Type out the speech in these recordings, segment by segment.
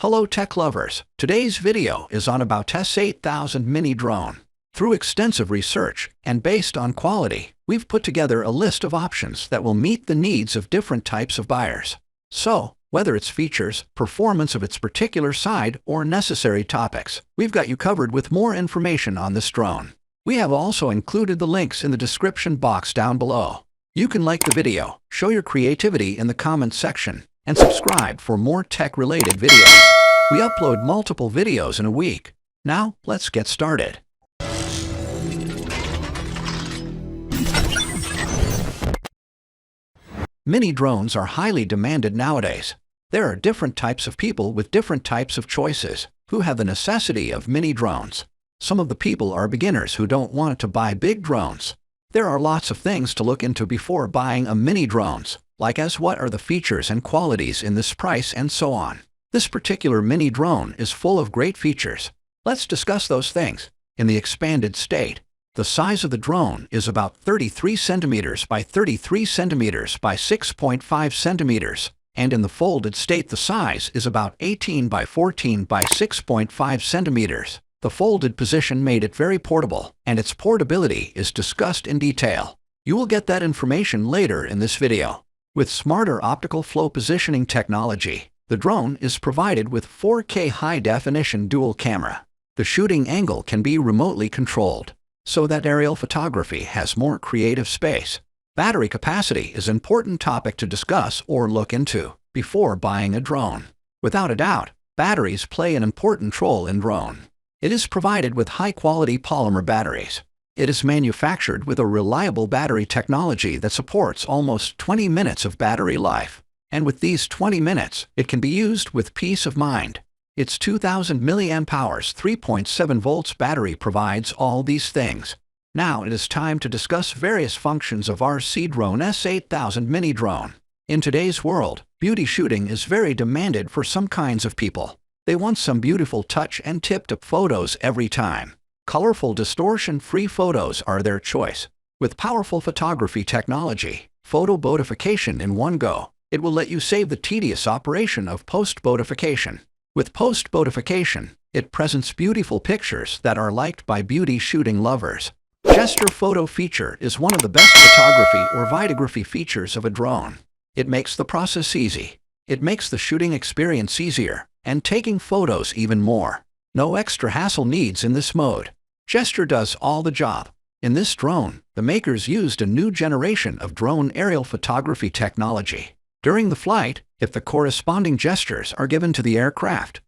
Hello tech lovers, today's video is on about S8000 mini drone. Through extensive research and based on quality, we've put together a list of options that will meet the needs of different types of buyers. So, whether it's features, performance of its particular side, or necessary topics, we've got you covered with more information on this drone. We have also included the links in the description box down below. You can like the video, show your creativity in the comments section, and subscribe for more tech-related videos. We upload multiple videos in a week. Now, let's get started. Mini drones are highly demanded nowadays. There are different types of people with different types of choices who have the necessity of mini drones. Some of the people are beginners who don't want to buy big drones. There are lots of things to look into before buying a mini drones, like as what are the features and qualities in this price and so on. This particular mini drone is full of great features. Let's discuss those things. In the expanded state, the size of the drone is about 33 centimeters by 33 centimeters by 6.5 centimeters, and in the folded state the size is about 18 by 14 by 6.5 centimeters. The folded position made it very portable, and its portability is discussed in detail. You will get that information later in this video. With smarter optical flow positioning technology, the drone is provided with 4K high-definition dual camera. The shooting angle can be remotely controlled, so that aerial photography has more creative space. Battery capacity is an important topic to discuss or look into before buying a drone. Without a doubt, batteries play an important role in drone. It is provided with high-quality polymer batteries. It is manufactured with a reliable battery technology that supports almost 20 minutes of battery life. And with these 20 minutes, it can be used with peace of mind. Its 2000 mAh 3.7 volts battery provides all these things. Now it is time to discuss various functions of our drone S8000 mini drone. In today's world, beauty shooting is very demanded for some kinds of people. They want some beautiful touch and tip-top photos every time. Colorful, distortion-free photos are their choice. With powerful photography technology, photo beautification in one go, it will let you save the tedious operation of post-beautification. With post-beautification, it presents beautiful pictures that are liked by beauty shooting lovers. Gesture photo feature is one of the best photography or videography features of a drone. It makes the process easy. It makes the shooting experience easier, and taking photos even more. No extra hassle needs in this mode. Gesture does all the job. In this drone, the makers used a new generation of drone aerial photography technology. During the flight, if the corresponding gestures are given to the aircraft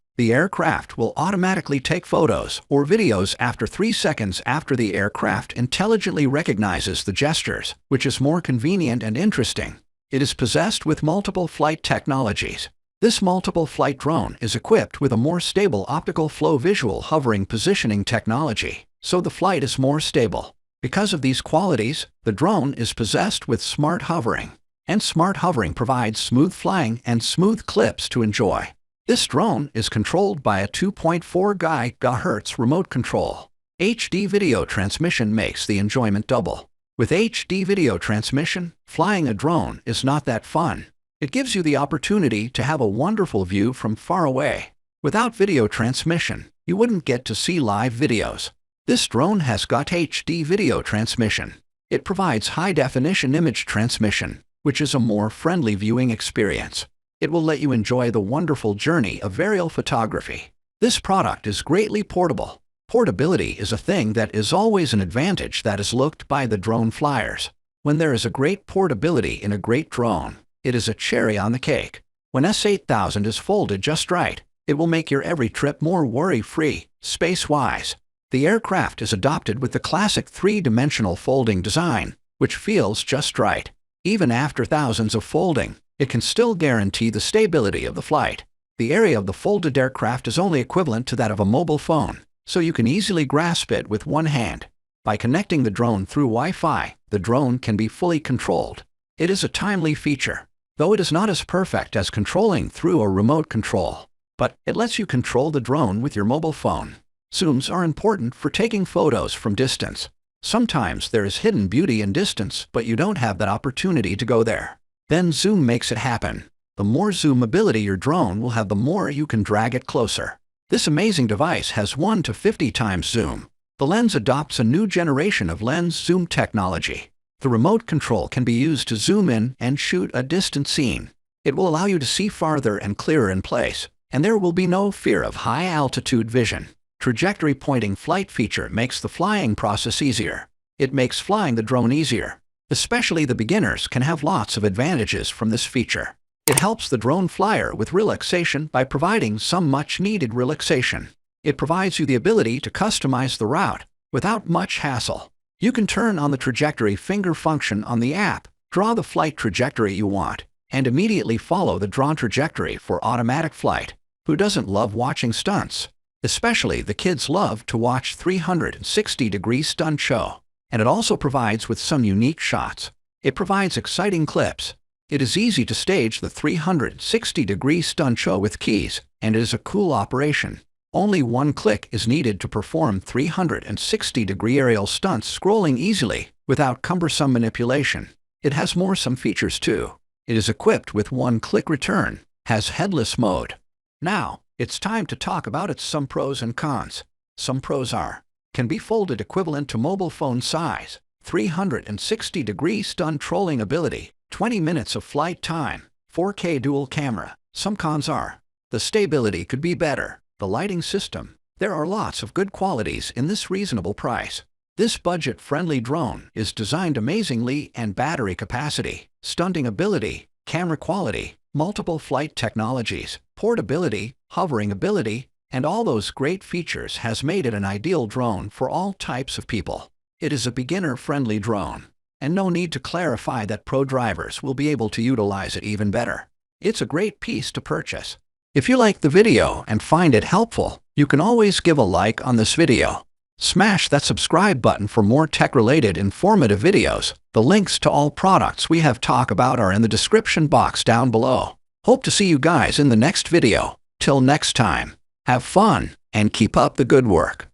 will automatically take photos or videos after 3 seconds after the aircraft intelligently recognizes the gestures, which is more convenient and interesting. It is possessed with multiple flight technologies. This multiple flight drone is equipped with a more stable optical flow visual hovering positioning technology, so the flight is more stable. Because of these qualities, the drone is possessed with smart hovering. And smart hovering provides smooth flying and smooth clips to enjoy. This drone is controlled by a 2.4 GHz remote control. HD video transmission makes the enjoyment double. With HD video transmission, flying a drone is not that fun. It gives you the opportunity to have a wonderful view from far away. Without video transmission, you wouldn't get to see live videos. This drone has got HD video transmission. It provides high-definition image transmission, which is a more friendly viewing experience. It will let you enjoy the wonderful journey of aerial photography. This product is greatly portable. Portability is a thing that is always an advantage that is looked by the drone flyers. When there is a great portability in a great drone, it is a cherry on the cake. When S8000 is folded just right, it will make your every trip more worry-free, space-wise. The aircraft is adopted with the classic three-dimensional folding design, which feels just right. Even after thousands of folding, it can still guarantee the stability of the flight. The area of the folded aircraft is only equivalent to that of a mobile phone, so you can easily grasp it with one hand. By connecting the drone through Wi-Fi, the drone can be fully controlled. It is a timely feature, though it is not as perfect as controlling through a remote control. But it lets you control the drone with your mobile phone. Zooms are important for taking photos from distance. Sometimes there is hidden beauty in distance, but you don't have that opportunity to go there. Then zoom makes it happen. The more zoomability your drone will have, the more you can drag it closer. This amazing device has 1 to 50 times zoom. The lens adopts a new generation of lens zoom technology. The remote control can be used to zoom in and shoot a distant scene. It will allow you to see farther and clearer in place, and there will be no fear of high-altitude vision. Trajectory pointing flight feature makes the flying process easier. It makes flying the drone easier. Especially the beginners can have lots of advantages from this feature. It helps the drone flyer with relaxation by providing some much-needed relaxation. It provides you the ability to customize the route without much hassle. You can turn on the trajectory finger function on the app, draw the flight trajectory you want, and immediately follow the drawn trajectory for automatic flight. Who doesn't love watching stunts? Especially the kids love to watch 360-degree stunt show. And it also provides with some unique shots. It provides exciting clips. It is easy to stage the 360-degree stunt show with keys, and it is a cool operation. Only one click is needed to perform 360-degree aerial stunts scrolling easily, without cumbersome manipulation. It has some features too. It is equipped with one-click return, has headless mode. Now, it's time to talk about some pros and cons. Some pros are: can be folded equivalent to mobile phone size, 360-degree stun trolling ability, 20 minutes of flight time, 4K dual camera. Some cons are: the stability could be better, the lighting system. There are lots of good qualities in this reasonable price. This budget-friendly drone is designed amazingly, and battery capacity, stunting ability, camera quality, multiple flight technologies, portability, hovering ability, and all those great features has made it an ideal drone for all types of people. It is a beginner-friendly drone, and no need to clarify that pro drivers will be able to utilize it even better. It's a great piece to purchase. If you like the video and find it helpful, you can always give a like on this video. Smash that subscribe button for more tech-related informative videos. The links to all products we have talked about are in the description box down below. Hope to see you guys in the next video. Till next time, have fun and keep up the good work.